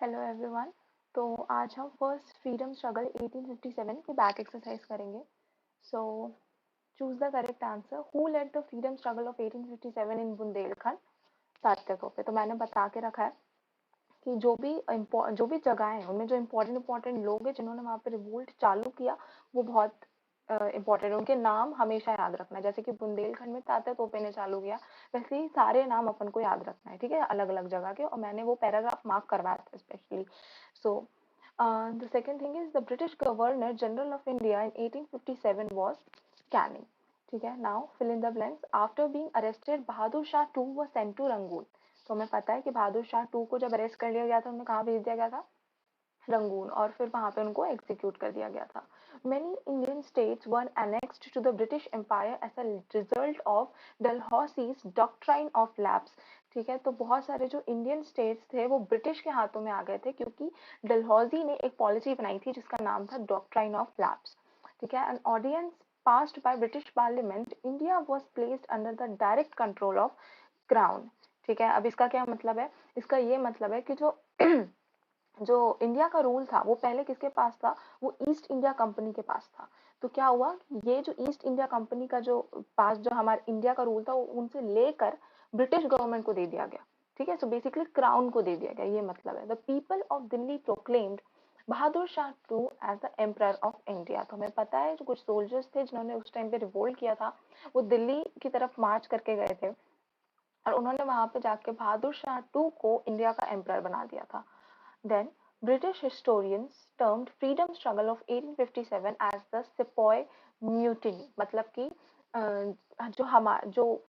Hello everyone. तो आज हम फर्स्ट फ्रीडम स्ट्रगल 1857 की बैक एक्सरसाइज करेंगे। So choose the correct answer. Who led the freedom struggle of 1857 in Bundelkhand? Tatya Tope. तो मैंने बता के रखा है कि जो भी जगह है उनमें जो इम्पोर्टेंट लोग हैं जिन्होंने वहाँ पे रिवोल्ट चालू किया वो बहुत इम्पोर्टेंट है। उनके नाम हमेशा याद रखना है। जैसे कि बुंदेलखंड में तात्या तोपे ने चालू किया, वैसे ही सारे नाम अपन को याद रखना है, ठीक है, अलग अलग जगह के। और मैंने वो पैराग्राफ मार्क करवाया था specially. So the second thing is the British governor general of India in 1857 was Canning. ठीक है, now fill in the blanks. After being arrested Bahadur Shah two was sent to Rangoon. तो हमें पता है कि बहादुर शाह टू को जब अरेस्ट कर लिया गया था उन्हें कहाँ भेज दिया गया था? रंगून। और फिर वहां पे उनको एग्जीक्यूट कर दिया गया था। Many Indian states were annexed to the British empire as a result of Dalhousie's doctrine of lapse. ठीक है, तो बहुत सारे जो इंडियन स्टेट्स थे वो ब्रिटिश के हाथों में आ गए थे क्योंकि डलहौजी ने एक पॉलिसी बनाई थी जिसका नाम था डॉक्ट्राइन ऑफ लैप्स। ठीक है, an ordinance passed by British Parliament, India was placed under the direct control of Crown। ठीक है, अब इसका क्या मतलब है? इसका ये मतलब है कि जो जो इंडिया का रूल था वो पहले किसके पास था? वो ईस्ट इंडिया कंपनी के पास था। तो क्या हुआ, ये जो ईस्ट इंडिया कंपनी का जो पास जो हमारे इंडिया का रूल था वो उनसे लेकर ब्रिटिश गवर्नमेंट को दे दिया गया। ठीक है, सो बेसिकली क्राउन को दे दिया गया, ये मतलब है। The people of Delhi proclaimed Bahadur Shah two as the emperor of India. तो हमें पता है जो कुछ सोल्जर्स थे जिन्होंने उस टाइम पे रिवोल्ट किया था वो दिल्ली की तरफ मार्च करके गए थे और उन्होंने वहां पे जाके बहादुर शाह टू को इंडिया का एम्परर बना दिया था। Then, British historians termed freedom struggle of 1857 as the Sepoy Mutiny। मतलब कि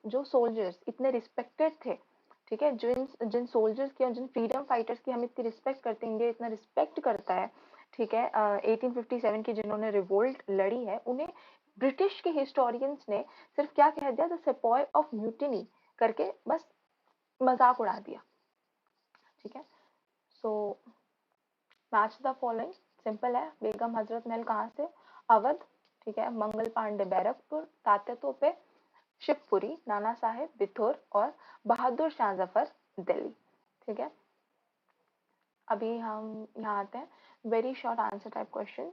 जो सोल्जर्स इतने रिस्पेक्टेड थे, ठीक है, जिन जिन सोल्जर्स की और जिन फ्रीडम फाइटर्स की हम इतनी रिस्पेक्ट करते हैं, इंडिया इतना रिस्पेक्ट करता है, ठीक है, 1857 की जिन्होंने रिवोल्ट लड़ी है उन्हें ब्रिटिश के हिस्टोरियंस ने सिर्फ क्या कह दिया? द सेपॉय ऑफ म्यूटिनी करके बस मजाक उड़ा दिया। ठीक है, so match the following. Simple है, बेगम हजरत महल कहाँ से? अवध। ठीक है, मंगल पांडे बैरकपुर, तात्या तोपे शिवपुरी, नाना साहेब बिथुर और बहादुर शाह जफर दिल्ली। ठीक है, अभी हम यहाँ आते हैं very short answer type questions.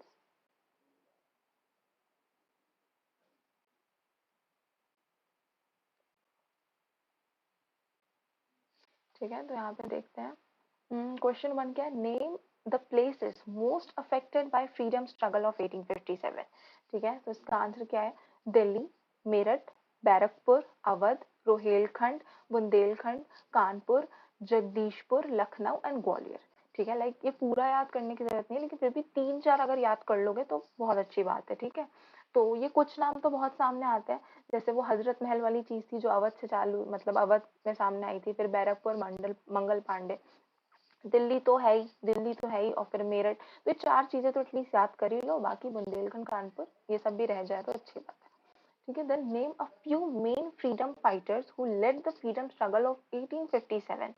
ठीक है, तो यहाँ पे देखते हैं। क्वेश्चन वन क्या है? Name the places most affected by freedom struggle of 1857। ठीक है, तो इसका आंसर क्या है? दिल्ली, मेरठ, बैरकपुर, अवध, रोहेलखंड, बुंदेलखंड, कानपुर, जगदीशपुर, लखनऊ एंड ग्वालियर। ठीक है, लाइक ये पूरा याद करने की जरूरत नहीं है, लेकिन फिर भी तीन चार अगर याद कर लोगे तो बहुत अच्छी बात है। ठीक है, तो ये कुछ नाम तो बहुत सामने आते हैं, जैसे वो हजरत महल वाली चीज थी जो अवध से चालू, मतलब अवध में सामने आई थी, फिर बैरकपुर, मंगल पांडे, दिल्ली तो है ही और फिर मेरठ। तो ये चार चीजें तो एटलीस्ट याद कर ही लो, बाकी बुंदेलखंड, कानपुर ये सब भी रह जाए तो अच्छी बात है। ठीक है, then name a few main freedom fighters who led the freedom struggle of 1857।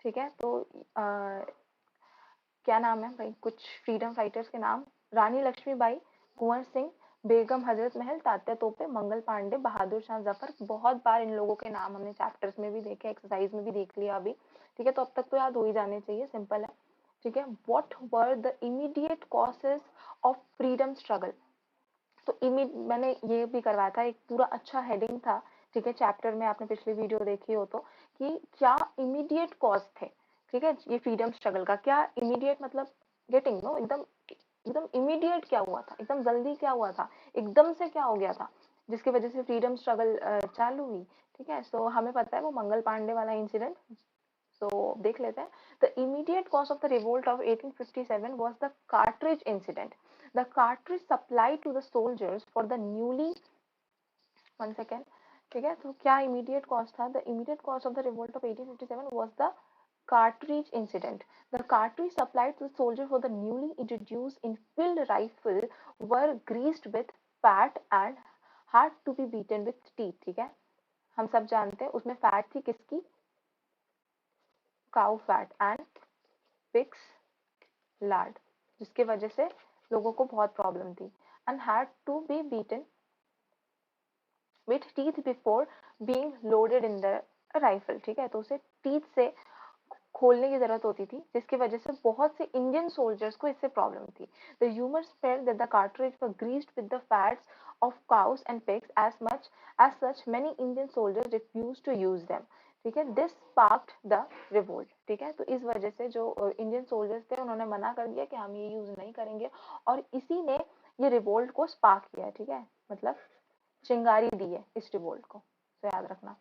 ठीक है, तो क्या नाम है भाई कुछ फ्रीडम फाइटर्स के नाम? रानी लक्ष्मीबाई, कुंवर सिंह, बेगम हजरत महल, तात्या तोपे, मंगल पांडे, बहादुर शाह जफर। बहुत बार इन लोगों के नाम हमने चैप्टर्स में भी देखे, एक्सरसाइज में भी देख लिया अभी। ठीक है, तो अब तक तो याद हो ही जाने चाहिए, सिंपल है। ठीक है, what were the immediate causes of freedom struggle? तो मैंने ये भी करवाया था, एक पूरा अच्छा हेडिंग था। ठीक है, चैप्टर में आपने पिछली वीडियो देखी हो तो, कि क्या इमीडिएट कॉज थे। ठीक है, ये फ्रीडम स्ट्रगल का क्या इमीडिएट मतलब? गेटिंग नो, एकदम एकदम इमीडिएट क्या हुआ था, एकदम जल्दी क्या हुआ था, एकदम से क्या हो गया था जिसकी वजह से फ्रीडम स्ट्रगल चालू हुई। ठीक है, सो हमें पता है वो मंगल पांडे वाला इंसिडेंट। सो देख लेते हैं। The immediate cause of the revolt of 1857 was the cartridge incident। The cartridge supplied to the soldiers for the newly, one second, ठीक है, तो क्या इमीडिएट कॉज था? The immediate cause of the revolt of 1857 was the cartridge incident। The cartridge supplied to the soldier for the newly introduced infilled rifle were greased with fat and had to be beaten with teeth। ठीक है, हम सब जानते हैं उसमें fat थी किसकी? Cow fat and pigs lard, जिसकी वजह से लोगों को बहुत प्रॉब्लम थी। And had to be beaten with teeth before being loaded in the rifle. ठीक है, तो उसे टीथ से खोलने की जरूरत होती थी, जिसकी वजह से बहुत से इंडियन सोल्जर्स को इससे प्रॉब्लम थी। The rumours felt that the cartridge were greased with the fats of cows and pigs as such many Indian soldiers refuse to use them. ठीक है, दिस स्पार्क्ड द रिवोल्ट। ठीक है, तो इस वजह से जो इंडियन सोल्जर्स थे उन्होंने मना कर दिया कि हम ये यूज नहीं करेंगे, और इसी ने ये रिवोल्ट को स्पार्क किया है। ठीक है, मतलब चिंगारी दी है इस रिवोल्ट को, तो याद रखना।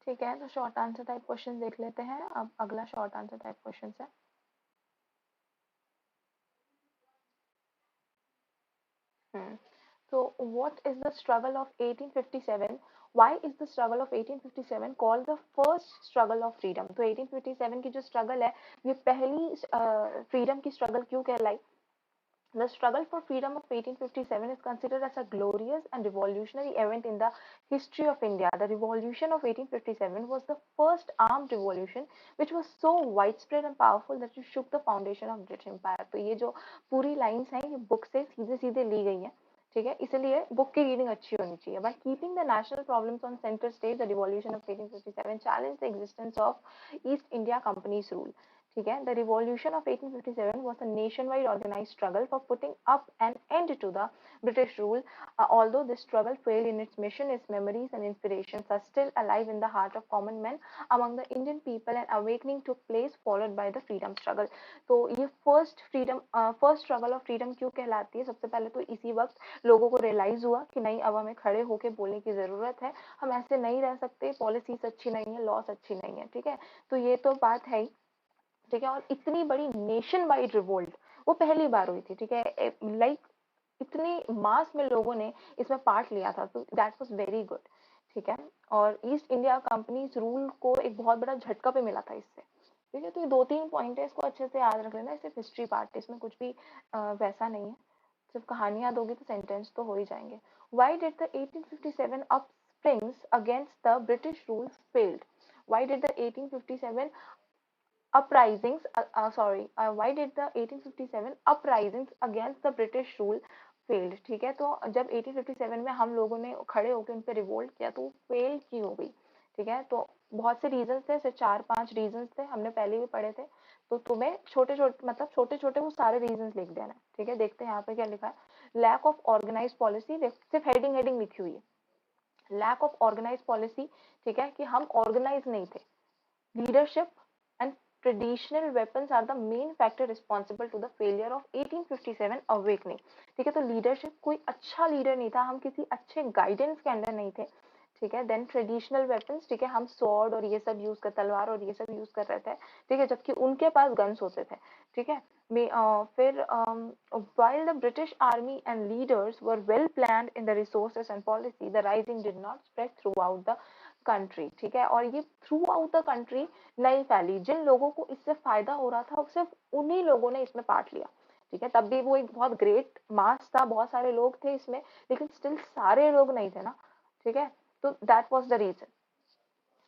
ठीक है, तो शॉर्ट आंसर टाइप क्वेश्चन देख लेते हैं। अब अगला शॉर्ट आंसर टाइप क्वेश्चन है। Hmm. So, what is the struggle of 1857? Why is the struggle of 1857 called the first struggle of freedom? तो 1857 की जो struggle है, ये पहली freedom की struggle क्यों कहलाई? The struggle for freedom of 1857 is considered as a glorious and revolutionary event in the history of India. The revolution of 1857 was the first armed revolution which was so widespread and powerful that it shook the foundation of British Empire. तो ये जो पूरी lines हैं ये book से सीधे सीधे ली गई हैं। ठीक है, इसलिए बुक की रीडिंग अच्छी होनी चाहिए। By keeping the national problems on center stage, the revolution of 1857 challenged the existence of East India Company's rule. ठीक है, the revolution of 1857 was a nationwide organized struggle for putting up an end to the British rule. Although this struggle failed in its mission, its memories and inspirations are still alive in the heart of common men among the Indian people, and awakening took place followed by the freedom struggle. तो ये first struggle of freedom क्यों कहलाती है? सबसे पहले तो इसी वक्त लोगों को रियलाइज हुआ कि नहीं, अब हमें खड़े होके बोलने की जरूरत है, हम ऐसे नहीं रह सकते, पॉलिसीज अच्छी नहीं है, लॉस अच्छी नहीं है। ठीक है, तो ये तो बात है ही। ठीक है, और इतनी बड़ी नेशन वाइड रिवोल्ट वो पहली बार हुई थी। ठीक है, लाइक इतनी मास में लोगों ने इसमें पार्ट लिया था, तो दैट वाज वेरी गुड। ठीक है, और ईस्ट इंडिया कंपनी रूल को एक बहुत बड़ा झटका पे मिला था इससे। ठीक है, तो ये दो तीन पॉइंट है, इसको अच्छे से याद रख लेना। सिर्फ हिस्ट्री पार्ट, इसमें कुछ भी वैसा नहीं है, सिर्फ कहानी याद होगी तो सेंटेंस तो हो ही जाएंगे। Why did the 1857 upsprings against the British rule failed? Why did the 1857 uprisings why did the 1857 uprisings against the British rule failed? ठीक है, तो जब 1857 में हम लोगों ने खड़े होकर उन पर रिवोल्ट किया तो फेल क्यों हो गई? ठीक है, तो बहुत से रीजंस थे, सिर्फ 4-5 रीजंस थे, हमने पहले भी पढ़े थे। तो तुम्हें छोटे छोटे मतलब छोटे छोटे वो सारे रीजंस लिख देना। ठीक है, देखते हैं यहाँ पे क्या लिखा है। लैक ऑफ ऑर्गेनाइज पॉलिसी, सिर्फ हेडिंग हेडिंग लिखी हुई है, लैक ऑफ ऑर्गेनाइज पॉलिसी। ठीक है, कि हम ऑर्गेनाइज नहीं थे। Leadership and traditional weapons are the main factor responsible to the failure of 1857 awakening. ठीक है, तो लीडरशिप, कोई अच्छा लीडर नहीं था, हम किसी अच्छे गाइडेंस के अंडर नहीं थे। ठीक है, देन ट्रेडिशनल वेपन्स, ठीक है, हम स्वॉर्ड और ये सब यूज कर, तलवार और ये सब यूज कर रहे थे। ठीक है, जबकि उनके पास गन्स होते थे। ठीक है, फिर while the British army and leaders were well planned in the resources and policy, the rising did not spread throughout the country. ठीक है, और ये थ्रू आउट द कंट्री नहीं फैली। जिन लोगों को इससे फायदा हो रहा था सिर्फ उन्हीं लोगों ने इसमें पार्ट लिया। ठीक है, तब भी वो एक बहुत ग्रेट मास था, बहुत सारे लोग थे इसमें, लेकिन स्टिल सारे लोग नहीं थे ना। ठीक है, तो that was the reason.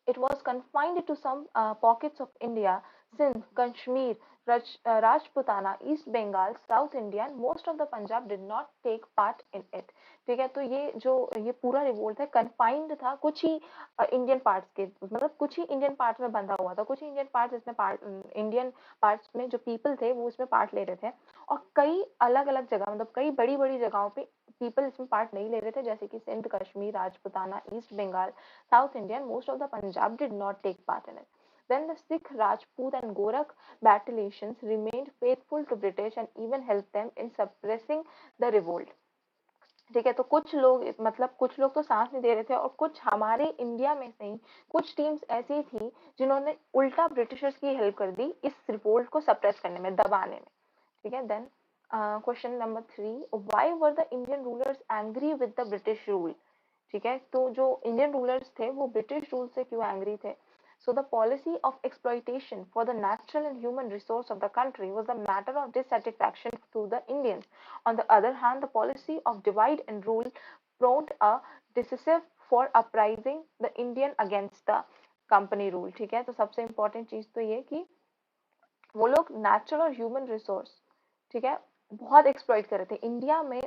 It was confined to some pockets of India, Sindh, Kashmir, Rajputana, East Bengal, South India, and most of the Punjab did not take part in it. ठीक है, तो ये पूरा रिवोल्ट है, confined था कुछ ही Indian parts के, मतलब कुछ ही इंडियन पार्ट्स में बंधा हुआ था, कुछ ही इंडियन पार्ट्स इसमें इंडियन पार्ट्स में जो पीपल थे वो इसमें पार्ट ले रहे थे, और कई अलग अलग जगह, मतलब कई बड़ी बड़ी जगहों पे पीपल इसमें पार्ट नहीं ले रहे थे, जैसे कि Sindh, Kashmir, Rajputana, east Bengal, South India, and most of the Punjab did not take part in it. Then the Sikh, Rajput, and Gorakh battalions remained faithful to British and even helped them in suppressing the revolt. ठीक है, तो कुछ लोग, मतलब कुछ लोग तो सांस नहीं दे रहे थे, और कुछ हमारे इंडिया में से ही कुछ टीम्स ऐसी थी जिन्होंने उल्टा ब्रिटिशर्स की हेल्प कर दी इस रिवोल्ट को सप्रेस करने में, दबाने में। ठीक है, then question number 3, why were the Indian rulers angry with the British rule? ठीक है, तो जो इंडियन रूलर्स थे वो ब्रिटिश रूल से क्यों एंग्री थे? So the policy of exploitation for the natural and human resource of the country was a matter of dissatisfaction to the Indians. On the other hand, the policy of divide and rule proved a decisive for uprising the Indian against the company rule. ठीक है, तो सबसे important चीज तो ये कि वो लोग नेचुरल और ह्यूमन रिसोर्स, ठीक है, बहुत एक्सप्लॉइट कर रहे थे। इंडिया में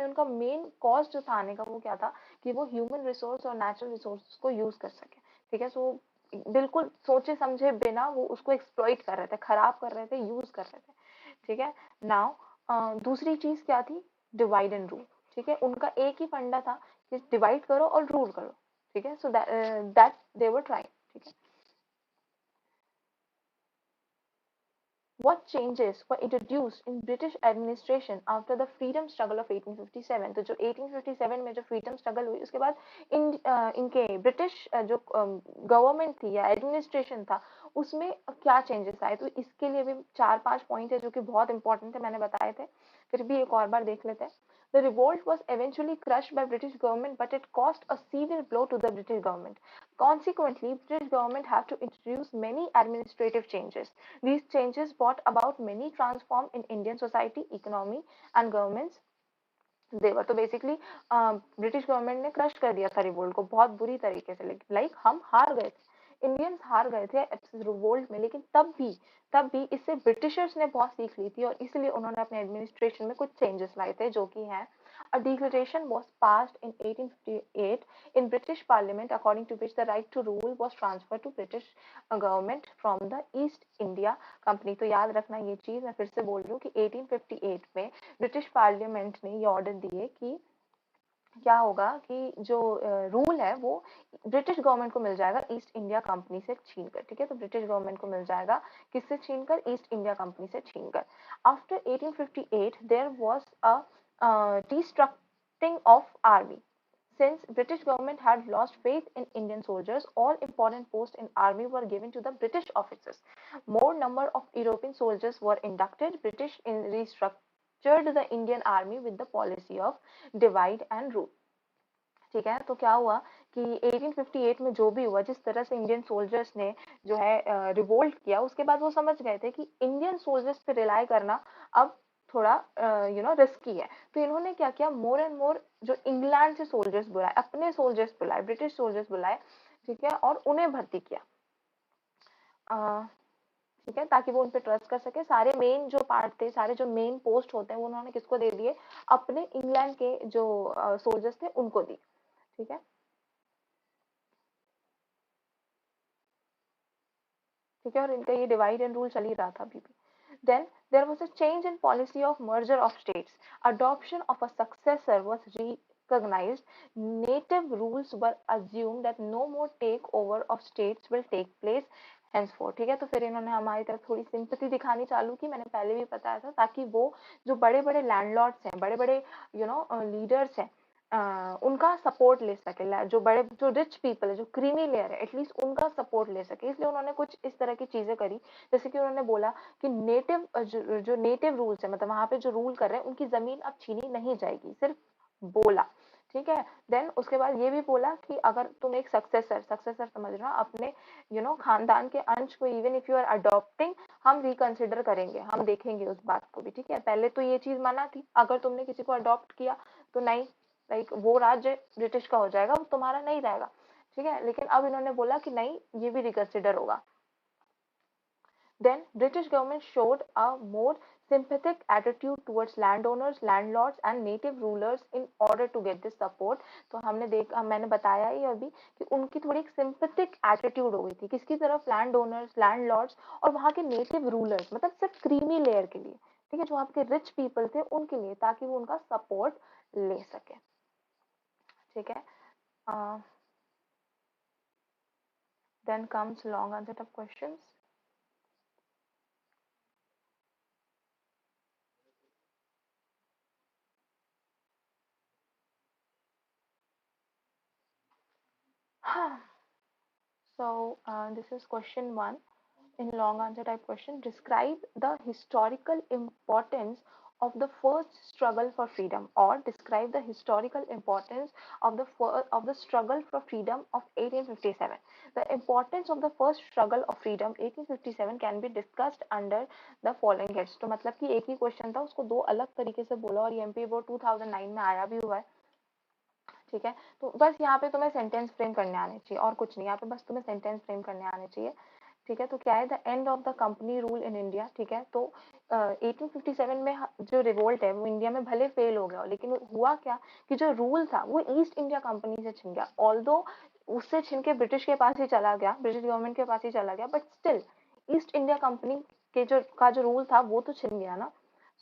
उनका मेन कॉज जो था आने का वो क्या था कि वो ह्यूमन रिसोर्स और नेचुरल रिसोर्स को यूज कर सके। ठीक है, सो बिल्कुल सोचे समझे बिना वो उसको एक्सप्लॉइट कर रहे थे, खराब कर रहे थे, यूज कर रहे थे। ठीक है, नाउ दूसरी चीज क्या थी, डिवाइड एंड रूल। ठीक है, उनका एक ही फंडा था कि डिवाइड करो और रूल करो। ठीक है, so that they were trying. ठीक है, what changes were introduced in British administration after the freedom struggle of 1857? तो जो 1857 में जो freedom struggle हुई उसके बाद इनके ब्रिटिश जो गवर्नमेंट थी या एडमिनिस्ट्रेशन था उसमें क्या चेंजेस आए, तो इसके लिए भी 4-5 पॉइंट है जो कि बहुत इंपॉर्टेंट है, मैंने बताए थे, फिर भी एक और बार देख लेते हैं। The revolt was eventually crushed by British government, but it caused a severe blow to the British government. Consequently, British government had to introduce many administrative changes. These changes brought about many transform in Indian society, economy and governments देवर। तो basically British government ने crush कर दिया था revolt को बहुत बुरी तरीके से, लाइक हम हार गए थे, इंडियंस हार गए थे रिवोल्ट में, लेकिन तब भी इससे ब्रिटिशर्स ने बहुत सीख ली थी और इसलिए उन्होंने अपने एडमिनिस्ट्रेशन में कुछ चेंजेस लाए थे जो कि हैं A declaration was passed in 1858 in British Parliament according to which the right to rule was transferred to British government from the East India Company। तो याद रखना ये चीज, मैं फिर से बोल रही हूँ कि 1858 में ब्रिटिश पार्लियामेंट ने ये ऑर्डर दिए कि क्या होगा कि जो रूल है वो ब्रिटिश गवर्नमेंट को मिल जाएगा ईस्ट इंडिया कंपनी से छीन कर। ठीक है, तो ब्रिटिश गवर्नमेंट को मिल जाएगा किससे छीन कर, ईस्ट इंडिया कंपनी से छीन कर। After 1858 there was a destructing of army. Since British government had lost faith in Indian soldiers, all important posts in army were given to the British officers. More number of European soldiers were inducted. British restructured the Indian army with the policy of divide and rule। ठीक है, तो क्या हुआ कि 1858 में जो भी हुआ, जिस तरह से इंडियन सोल्जर्स ने जो है रिवोल्ट किया, उसके बाद वो समझ गए थे कि इंडियन सोल्जर्स पे रिलाई करना अब थोड़ा रिस्की है। तो इन्होंने क्या किया, मोर एंड मोर जो इंग्लैंड से सोल्जर्स बुलाए, अपने सोल्जर्स बुलाए, ब्रिटिश सोल्जर्स बुलाए। ठीक है, और उन्हें भर्ती किया। ठीक है, ताकि वो उन पे ट्रस्ट कर सके। सारे मेन जो पार्ट थे, सारे जो मेन पोस्ट होते हैं वो उन्होंने किसको दे दिए, अपने इंग्लैंड के जो सोल्जर्स थे उनको दिए। ठीक है, ठीक है, और इनका ये डिवाइड एंड रूल चल ही रहा था अभी भी। Then there was a change in policy of merger of states. Adoption of a successor was recognized. Native rules were assumed that no more takeover of states will take place henceforth। ठीक है, तो फिर इन्होंने हमारी तरफ थोड़ी sympathy दिखानी चालू की, मैंने पहले भी बताया था, ताकि वो जो बड़े बड़े लैंडलॉर्ड्स हैं, बड़े बड़े लीडर्स हैं, उनका सपोर्ट ले सके, जो बड़े जो रिच पीपल है, जो क्रीमी लेयर है, एटलीस्ट उनका सपोर्ट ले सके। इसलिए उन्होंने कुछ इस तरह की चीजें करी, जैसे कि उन्होंने बोला कि जो नेटिव रूल्स है, मतलब वहां पे जो रूल कर रहे हैं उनकी जमीन अब छीनी नहीं जाएगी, सिर्फ बोला। ठीक है, देन उसके बाद ये भी बोला कि अगर तुम एक सक्सेसर समझ रहे हो अपने खानदान के अंश को, even if you are adopting, हम रिकंसिडर करेंगे, हम देखेंगे उस बात को भी। ठीक है, पहले तो ये चीज मना थी, अगर तुमने किसी को अडॉप्ट किया तो नहीं, लाइक वो राज्य ब्रिटिश का हो जाएगा, वो तुम्हारा नहीं रहेगा। ठीक है, लेकिन अब इन्होंने बोला कि नहीं, ये भी रिकंसिडर होगा। Then British government showed a more sympathetic attitude towards landowners, landlords and native rulers in order to get this support। तो मैंने बताया ही अभी कि उनकी थोड़ी एक sympathetic attitude हो गई थी, किसकी तरफ, लैंड ओनर्स, लैंडलॉर्ड्स और वहाँ के नेटिव रूलर्स, मतलब सिर्फ क्रीमी लेयर के लिए। ठीक है, जो आपके रिच पीपल थे उनके लिए, ताकि वो उनका सपोर्ट ले सके। ठीक है, then comes long answer of questions। So this is question 1 in long answer type question. Describe the historical importance of the first struggle for freedom, or describe the historical importance of the struggle for freedom of 1857। The importance of the first struggle of freedom 1857 can be discussed under the following heads। तो मतलब कि एक ही question था, उसको दो अलग तरीके से बोला, और ये एमपी बोर्ड 2009 में आया भी हुआ है। ठीक है, तो बस यहाँ पे तुम्हें सेंटेंस फ्रेम करने आने चाहिए, और कुछ नहीं, यहाँ पे बस तुम्हें सेंटेंस फ्रेम करने आने चाहिए। ठीक है, तो क्या है, the end of the company rule in India. ठीक है, तो 1857 में जो रिवोल्ट है वो इंडिया में भले फेल हो गया हो, लेकिन हुआ क्या कि जो रूल था वो ईस्ट इंडिया कंपनी से छिन गया। ऑल्दो उससे छिन के ब्रिटिश के पास ही चला गया, ब्रिटिश गवर्नमेंट के पास ही चला गया, but still east India company के जो रूल था वो तो छिन गया ना।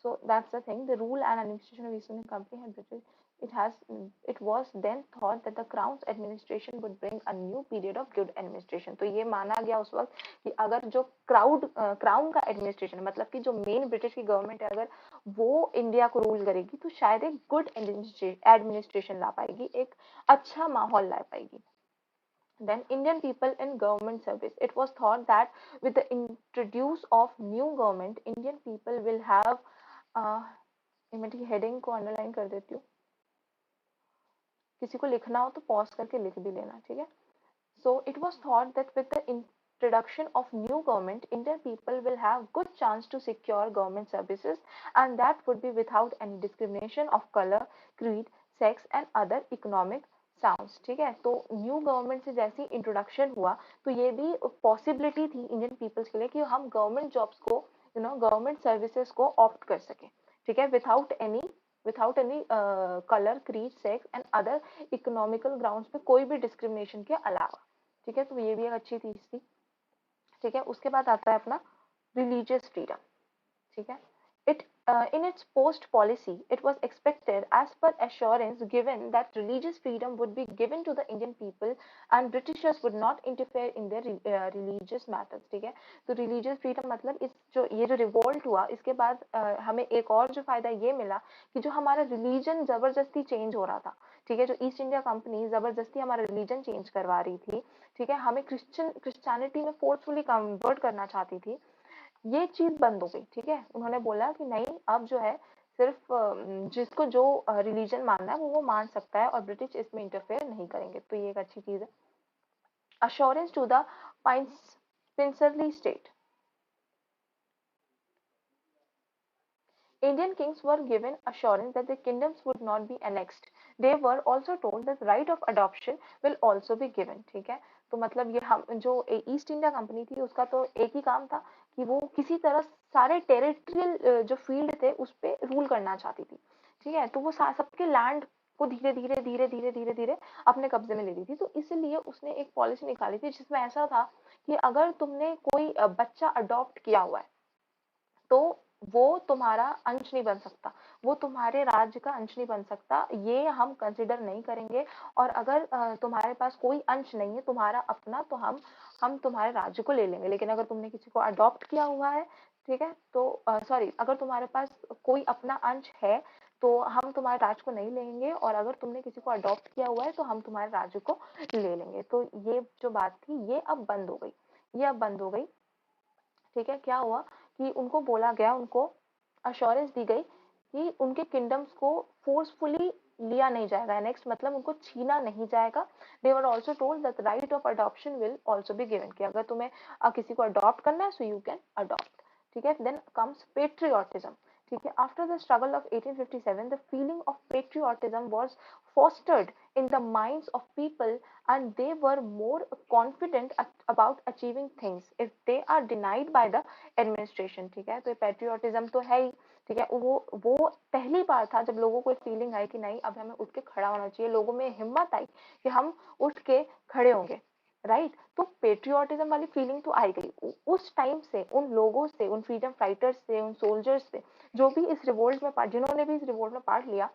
So that's the thing. The rule and administration of East India Company had British. It has. It was then thought that the Crown's administration would bring a new period of good administration. तो ये माना गया उस वक्त कि अगर जो crown का एडमिनिस्ट्रेशन मतलब कि जो मेन ब्रिटिश की गवर्नमेंट है, अगर वो इंडिया को रूल करेगी तो शायद एक गुड एडमिनिस्ट्रेशन ला पाएगी, एक अच्छा माहौल ला पाएगी। Then Indian people in government service. It was thought that with the introduce of new government, Indian people will have मैं हेडिंग को अंडरलाइन कर देती हूँ, किसी को लिखना हो तो पॉज करके लिख भी लेना, ठीक है। So it was thought that with the introduction of new government, Indian people will have good chance to secure government services, and that would be without any discrimination of color, creed, sex and other economic sounds, ठीक है। तो new government से जैसे ही introduction हुआ तो ये भी possibility थी इंडियन पीपल्स के लिए कि हम गवर्नमेंट जॉब्स को, गवर्नमेंट सर्विसेज को ऑप्ट कर सके, ठीक है, without any colour, creed, sex and other economical grounds पे कोई भी डिस्क्रिमिनेशन के अलावा, ठीक है। तो ये भी एक अच्छी चीज थी, ठीक है। उसके बाद आता है अपना रिलीजियस फ्रीडम, ठीक है। It in its post policy, it was expected, as per assurance given, that religious freedom would be given to the Indian people, and Britishers would not interfere in their religious matters, ठीक है। तो religious freedom मतलब ये जो revolt हुआ इसके बाद हमें एक और जो फायदा ये मिला कि जो हमारा रिलीजन जबरदस्ती चेंज हो रहा था, ठीक है, जो ईस्ट इंडिया कंपनी जबरदस्ती हमारा रिलीजन चेंज करवा रही थी, ठीक है, हमें क्रिश्चियनिटी में फोर्सफुली कन्वर्ट करना चाहती थी, ये चीज बंद हो गई, ठीक है। उन्होंने बोला कि नहीं, अब जो है सिर्फ जिसको जो रिलीजन मानना है वो मान सकता है और ब्रिटिश इसमें इंटरफेयर नहीं करेंगे, तो ये एक अच्छी चीज है। Assurance to the princely state. Indian kings were given assurance that their kingdoms would not be annexed. They were also told that right of adoption will also be given, ठीक है। तो मतलब ये हम जो ईस्ट इंडिया कंपनी थी उसका तो एक ही काम था कि वो किसी तरह सारे टेरिटरियल जो फील्ड थे उस पे रूल करना चाहती थी, ठीक है। तो वो सबके लैंड को धीरे धीरे धीरे धीरे धीरे धीरे अपने कब्जे में ले ली थी। तो इसलिए उसने एक पॉलिसी निकाली थी जिसमें ऐसा था कि अगर तुमने कोई बच्चा अडॉप्ट किया हुआ है तो वो तुम्हारा अंश नहीं बन सकता, वो तुम्हारे राज्य का अंश नहीं बन सकता, ये हम कंसिडर नहीं करेंगे। और अगर तुम्हारे पास कोई अंश नहीं है तुम्हारा अपना, तो हम तुम्हारे राज्य को ले लेंगे। लेकिन अगर तुमने किसी को अडॉप्ट किया हुआ है, ठीक है, तो सॉरी, अगर तुम्हारे पास कोई अपना अंश है तो हम तुम्हारे राज्य को नहीं लेंगे, और अगर तुमने किसी को अडॉप्ट किया हुआ है तो हम तुम्हारे राज्य को ले लेंगे। तो ये जो बात थी ये अब बंद हो गई, ये अब बंद हो गई, ठीक है। क्या हुआ कि उनको बोला गया, उनको अश्योरेंस दी गई कि उनके किंगडम्स को फोर्सफुली लिया नहीं जाएगा, नेक्स्ट मतलब उनको छीना नहीं जाएगा। They were also told that right of adoption will also be given, कि अगर तुम्हें किसी को अडॉप्ट करना है सो यू कैन अडॉप्ट, ठीक है। देन कम्स पेट्रियोटिज्म, ठीक है। After the struggle of 1857 the feeling of patriotism was fostered in the minds of people, and they were more confident about achieving things if they are denied by the administration, ठीक है। तो patriotism तो है ही, ठीक है। वो पहली बार था जब लोगों को फीलिंग आई कि नहीं, अब हमें उठ के खड़ा होना चाहिए, लोगों में हिम्मत आई कि हम उठ के खड़े होंगे, राइट। तो पेट्रियोटिज्म वाली फीलिंग तो आई गई उस टाइम से, उन लोगों से, उन फ्रीडम फाइटर्स से, उन सोल्जर्स से जो भी इस रिवोल्ट में जिन्होंने भी इस रिवोल्ट में पार्ट लिया,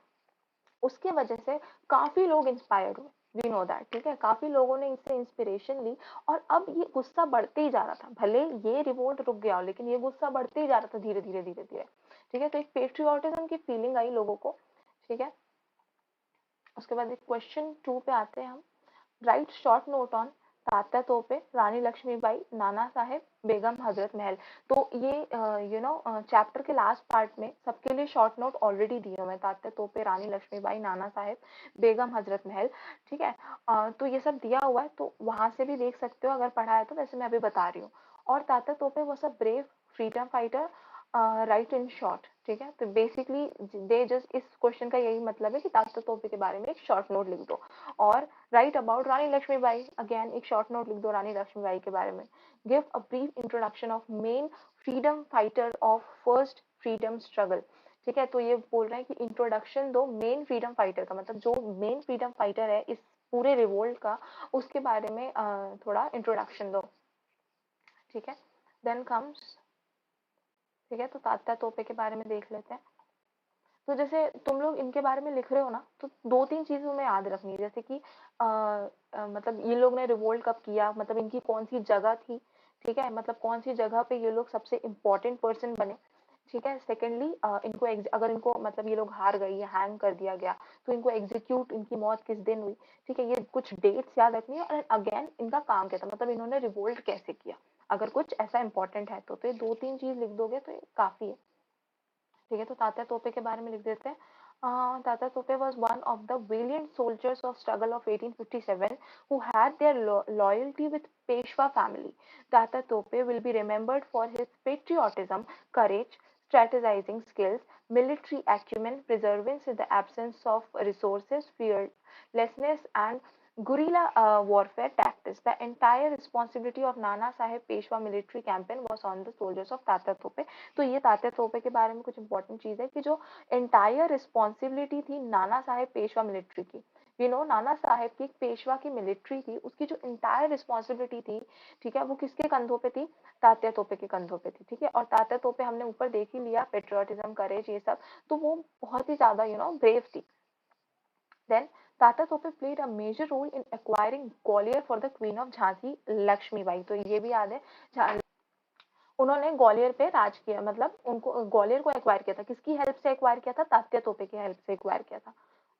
उसके वजह से काफी लोग इंस्पायर्ड हुए, वी नो दैट, ठीक है। काफी लोगों ने इससे इंस्पिरेशन ली, और अब ये गुस्सा बढ़ते ही जा रहा था, भले ये रिवोल्ट रुक गया लेकिन ये गुस्सा बढ़ते ही जा रहा था धीरे धीरे धीरे धीरे, ठीक है। तो एक पेट्रियोटिज्म की फीलिंग आई लोगों को, ठीक है। उसके बाद क्वेश्चन 2 पे आते हैं हम। Right short note on Tatya तोपे, रानी लक्ष्मीबाई, नाना साहेब, बेगम हजरत महल। तो ये चैप्टर के लास्ट पार्ट में सबके लिए शॉर्ट नोट ऑलरेडी दिए हुए हैं, तात्या तोपे, रानी लक्ष्मीबाई, नाना साहेब, बेगम हजरत महल, ठीक है। तो ये सब दिया हुआ है, तो वहां से भी देख सकते हो अगर पढ़ा है तो, वैसे मैं अभी बता रही हूँ। और तात्या तोपे वो सब brave freedom fighter, right in short, ठीक है। तो बेसिकली दे जस्ट, इस क्वेश्चन का यही मतलब है कि तात्या तोपे के बारे में एक शॉर्ट नोट लिख दो। और write about Rani Lakshmibai, again एक शॉर्ट नोट लिख दो रानी लक्ष्मीबाई के बारे में। Give a brief introduction of main freedom fighter of first freedom struggle, ठीक है। तो ये बोल रहे हैं कि इंट्रोडक्शन दो मेन फ्रीडम फाइटर का, मतलब जो मेन फ्रीडम फाइटर है इस पूरे रिवोल्ट का, उसके बारे में थोड़ा इंट्रोडक्शन दो, ठीक है। देन कम्स, ठीक है, तो तात्या तोपे के बारे में देख लेते हैं। तो जैसे तुम लोग इनके बारे में लिख रहे हो ना, तो दो तीन चीजें तुम्हें याद रखनी है, जैसे कि मतलब ये लोग ने रिवोल्ट कब किया, मतलब इनकी कौन सी जगह थी, ठीक है, मतलब कौन सी जगह पे ये लोग सबसे इम्पोर्टेंट पर्सन बने, ठीक है। सेकेंडली इनको अगर इनको मतलब ये लोग हार गए, ये हैंग कर दिया गया, तो इनको एग्जीक्यूट, इनकी मौत किस दिन हुई, ठीक है, ये कुछ डेट्स याद रखनी है। और अगेन इनका काम क्या था, मतलब इन्होंने रिवोल्ट कैसे किया, अगर कुछ ऐसा इंपॉर्टेंट है तो ये दो तीन चीज लिख दोगे तो ये काफी है, ठीक है। तो तात्या तोपे के बारे में लिख देते हैं। तात्या तोपे was one of the valiant soldiers of struggle of 1857 who had their loyalty with Peshwa family. Tata Tope will be remembered for his patriotism, courage, strategizing skills, military acumen, perseverance in the absence of resources, fearlessness, and guerrilla warfare tactics. The entire responsibility of Nana Saheb Peshwa military campaign was on the soldiers of Tata Tope. तो ये तात्या तोपे के बारे में कुछ important चीज है कि जो एंटायर रिस्पॉन्सिबिलिटी थी नाना साहेब पेशवा मिलिट्री की, यू नो नाना साहेब की पेशवा की मिलिट्री थी, उसकी जो एंटायर रिस्पॉन्सिबिलिटी थी, ठीक है, वो किसके कंधों पे थी, तात्या तोपे के कंधों पे थी, ठीक है। और तात्या तोपे हमने ऊपर देख ही लिया, पेट्रियोटिज्म, करेज, ये सब, तो वो बहुत ही ज्यादा ब्रेव थी। Then Tatya Tope played a major role in acquiring Gwalior for the queen of Jhansi Lakshmibai, तो ये भी याद है, उन्होंने ग्वालियर पे राज किया, मतलब उनको ग्वालियर को एक्वायर किया था, किसकी हेल्प से एक्वायर किया था, तात्या तोपे की हेल्प से एक्वायर किया था।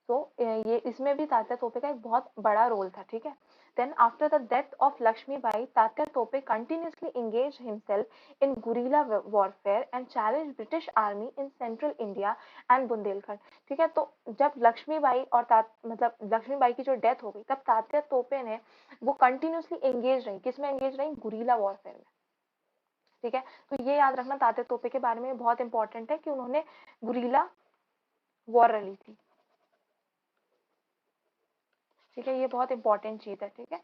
तो ये इसमें भी तात्या तोपे का एक बहुत बड़ा रोल था, ठीक है। Then after the death of Lakshmibai, Tatya Tope continuously engaged himself in guerrilla warfare and challenged British army in central India and Bundelkhand, ठीक है। तो जब लक्ष्मीबाई और मतलब लक्ष्मीबाई की जो डेथ हो गई, तब तात्या तोपे ने वो कंटिन्यूअसली एंगेज रही, किसमें एंगेज रही, गुरीला वॉरफेयर में, ठीक है। तो ये याद रखना तात्या तोपे के बारे में बहुत इंपॉर्टेंट है कि उन्होंने गुरीला वॉर लड़ी थी, ठीक है, ये बहुत इंपॉर्टेंट चीज है, ठीक है।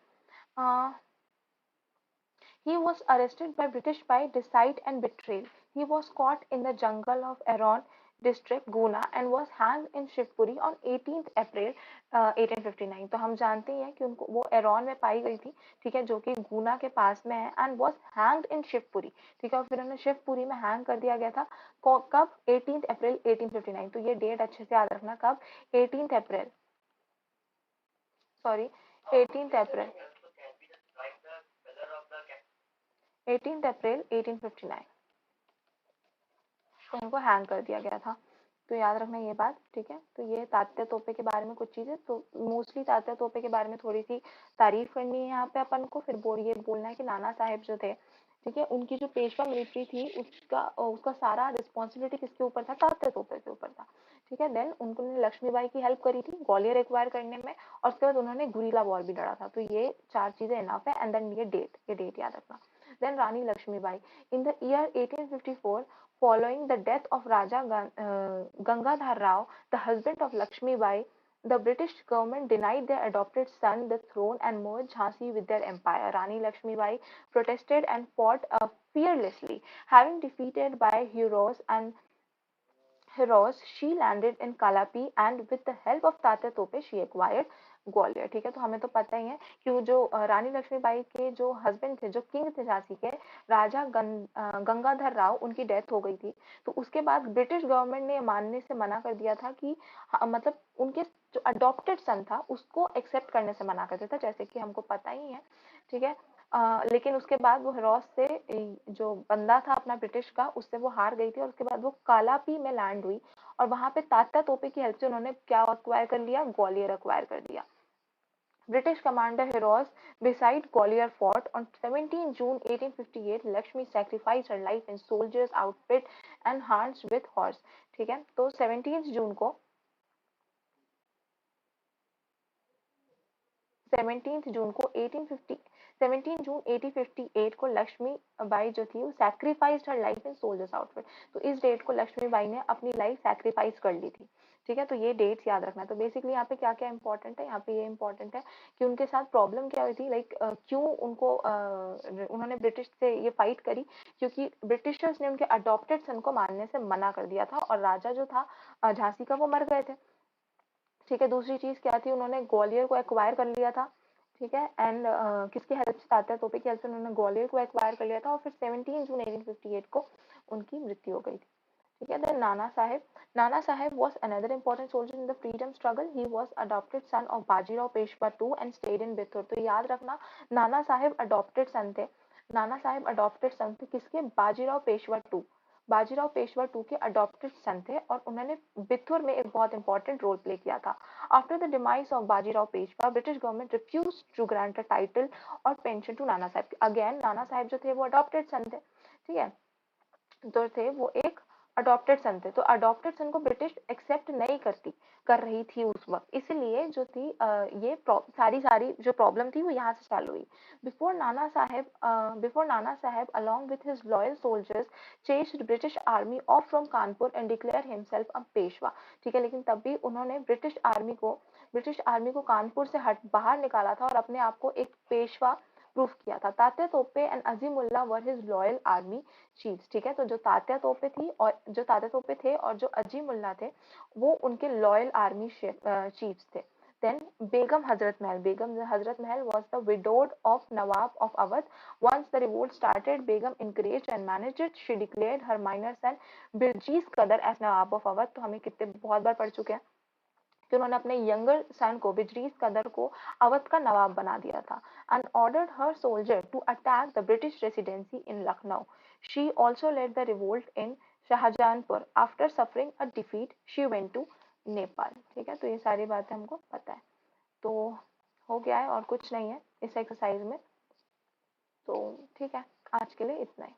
He was arrested by British by deceit and betrayal. He was caught in the jungle of Aron district, Guna, and was hanged in Shivpuri on 18th April 1859. तो हम जानते हैं कि उनको वो एरॉन में पाई गई थी, ठीक है, जो कि गुना के पास में है, एंड वॉज हैंग्ड इन शिवपुरी, ठीक है, और फिर उन्हें शिवपुरी में हैंग कर दिया गया था। कब, 18th अप्रैल 1859। तो ये डेट अच्छे से याद रखना, कब, 18th अप्रैल, सॉरी, 18th अप्रैल, 18th अप्रैल 1859 को उनको हैंग कर दिया गया था। तो याद रखना ये बात, ठीक है। तो ये तात्या तोपे के बारे में कुछ चीजें, तो मोस्टली तात्या तोपे के बारे में थोड़ी सी तारीफ करनी है यहाँ पे अपन को, फिर ये बोलना है कि नाना साहेब जो थे, ठीक है, उनकी जो पेशवा मिलिट्री थी, उसका उसका सारा रिस्पॉन्सिबिलिटी किसके ऊपर था, तात्या तोपे के ऊपर था, ठीक है। देन उन्होंने लक्ष्मीबाई की हेल्प करी थी ग्वालियर एक्वायर करने में, और उसके बाद उन्होंने गुरीला वॉर भी लड़ा था। तो ये चार चीजें इनफ है। एंड देन ये डेट याद रखना। Then Rani Lakshmibai, in the year 1854, following the death of Raja Gangadhar Rao, the husband of Lakshmi Bai, the British government denied their adopted son the throne and merged Jhansi with their empire. Rani Lakshmi Bai protested and fought fearlessly, having defeated by heroes, she landed in Kalapi and with the help of Tatya Tope she acquired Gwalior, ठीक है। तो हमें तो पता ही है कि वो जो रानी लक्ष्मीबाई के जो हस्बैंड थे, जो किंग थे झांसी के, राजा गंगाधर राव, उनकी डेथ हो गई थी। तो उसके बाद ब्रिटिश गवर्नमेंट ने मानने से मना कर दिया था कि मतलब उनके जो अडॉप्टेड सन था उसको एक्सेप्ट करने से मना कर दिया था, जैसे कि हमको पता ही है, ठीक है। लेकिन उसके बाद वो हिरोज से जो बंदा था अपना ब्रिटिश का, उससे वो हार गई थी, और उसके बाद वो कालापी में लैंड हुई, और वहां पे तात्या तोपे की हेल्प से उन्होंने क्या अक्वायर कर लिया, ग्वालियर अक्वायर कर दिया। British commander Heroes beside Gwalior Fort on 17 June 1858, Lakshmi sacrificed her life in soldiers outfit and harnessed with horse, ठीक है। तो 17 जून को 17 जून को 1850 17 जून 1858 को लक्ष्मी बाई जो थी वो sacrificed her life in soldiers outfit. तो इस डेट को लक्ष्मी बाई ने अपनी लाइफ सैक्रिफाइस कर ली थी। ठीक है, तो ये डेट्स याद रखना है। तो बेसिकली यहाँ पे क्या क्या इंपॉर्टेंट है, यहाँ पे ये इंपॉर्टेंट है कि उनके साथ प्रॉब्लम क्या हुई थी, लाइक क्यों उनको उन्होंने ब्रिटिश से ये फाइट करी, क्योंकि ब्रिटिशर्स ने उनके अडॉप्टेड सन को मानने से मना कर दिया था और राजा जो था झांसी का वो मर गए थे। ठीक है, दूसरी चीज क्या थी, उन्होंने ग्वालियर को एक्वायर कर लिया था। ठीक है, एंड किसकी हेल्प से, तात्या तोपे की हेल्प से उन्होंने ग्वालियर को एक्वायर कर लिया था और फिर 17 जून 1858 को उनकी मृत्यु हो गई थी। ठीक है, then Nana Saheb was another important soldier in the freedom struggle. He was adopted son of Bajirao Peshwa II and stayed in बिथुर। तो याद रखना, नाना साहेब अडॉप्टेड सन थे। नाना साहेब अडॉप्टेड सन थे किसके, बाजीराव पेशवा टू। बाजीराव पेशवा टू के अडॉप्टेड सन थे और उन्होंने बिथुर में एक बहुत इंपॉर्टेंट रोल प्ले किया था। After the demise of Bajirao Peshwa, British government refuse to grant a title और pension to Nana Saheb. Again Nana Saheb जो थे वो अडॉप्टेड सन थे। ठीक है, जो थे वो एक अडॉप्टेड सन थे, तो अडॉप्टेड सन को ब्रिटिश एक्सेप्ट नहीं कर रही थी उस वक्त, इसलिए जो थी ये सारी सारी जो प्रॉब्लम थी वो यहाँ से चालू हुई। Before Nana Saheb along with his loyal soldiers chased British army off from Kanpur and declared himself a Peshwa. ठीक है, लेकिन तब भी उन्होंने ब्रिटिश आर्मी को कानपुर से बाहर निकाला था और अपने आप को एक पेशवा प्रूफ किया था। तात्या तोपे and Azimullah were his loyal army chiefs. ठीक है, तो जो तात्या तोपे थे और जो अजीमुल्ला थे वो उनके लॉयल आर्मी चीफ्स थे। Then Begum Hazrat Mahal was the widowed of Nawab of Awadh. Once the revolt started, Begum encouraged and managed it. She declared her minor son Birjiz Qadar as Nawab of Awadh। तो हमें कितने बहुत बार पढ़ चुके हैं कि उन्होंने अपने यंगर सन को बिजरीज कदर को अवध का नवाब बना दिया था। And ordered her soldier to attack the British residency in Lucknow. She also led the revolt in Shahjahanpur. After suffering a defeat she went to Nepal. ठीक है, तो ये सारी बातें हमको पता है। तो हो गया है और कुछ नहीं है इस एक्सरसाइज में। तो ठीक है, आज के लिए इतना ही।